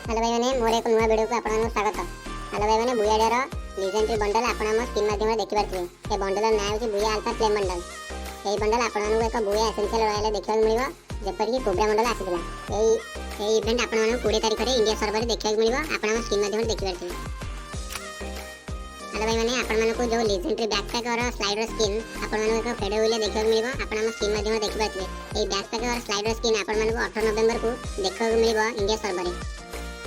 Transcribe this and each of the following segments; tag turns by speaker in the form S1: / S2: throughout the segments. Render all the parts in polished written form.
S1: Hello भाई मैंने मोर एक नुआ वीडियो को आपन स्वागत। हेलो भाई मैंने बुयाडर लीजेंडरी बंडल आपन हम स्क्रीन माध्यम देखि पारथि। ए बंडल नाम होची बुया अल्फा फ्लेम बंडल। एई बंडल आपन मानू एक बुया एसेंशियल रॉयल देखिबा मिलिबो जेपर कि कोब्रा बंडल आसीला। एई इवेंट आपन मानू 20 तारिख रे इंडिया सर्वर रे देखिबा मिलिबो आपन हम स्क्रीन माध्यम देखि पारथि। हेलो भाई मैंने आपन मानू को जो लीजेंडरी बैकपैक और स्लाइडर स्किन आपन मानू एक फेडो विले देखिबा मिलिबो आपन हम स्क्रीन माध्यम देखि पारथि। एई बैकपैक और स्लाइडर स्किन आपन मानू को 18 नवंबर को देखिबा मिलिबो इंडिया सर्वर रे।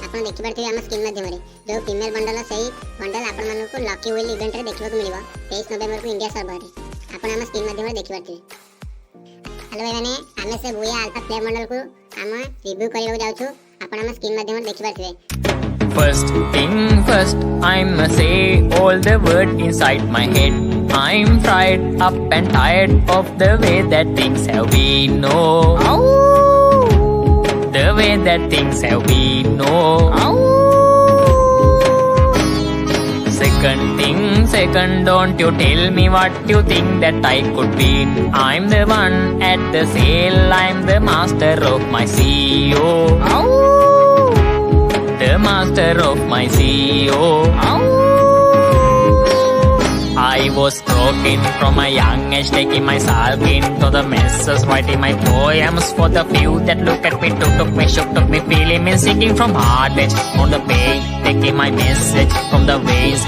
S1: आपन देखि पारथि हम स्क्रीन माध्यम रे जो फीमेल बंडल सही बंडल आपन मानू को लकी व्हील इवेंट रे देखिबा मिलिबो 23 नवंबर को इंडिया सर्वर रे। आपन हम स्क्रीन माध्यम रे देखि पारथि। हेलो भाई मैंने आमे से बुया अल्फा फ्लेम बंडल को हम रिव्यू करियो जाउछु आपन हम स्क्रीन माध्यम रे देखि पारथि।
S2: First thing first, I'ma say all the word inside my head. I'm fried up and tired of the way that things have been. No, the way that things have been. No. Second thing, second, don't you tell me what you think that I could be. I'm the one at the sale. I'm the master of my CEO. The master of my CEO. I was broken from a young age, taking my sulk into the messes, writing my poems for the few that look at me, took me, took me, feeling me, singing from heart edge on the pain, taking my message from the ways.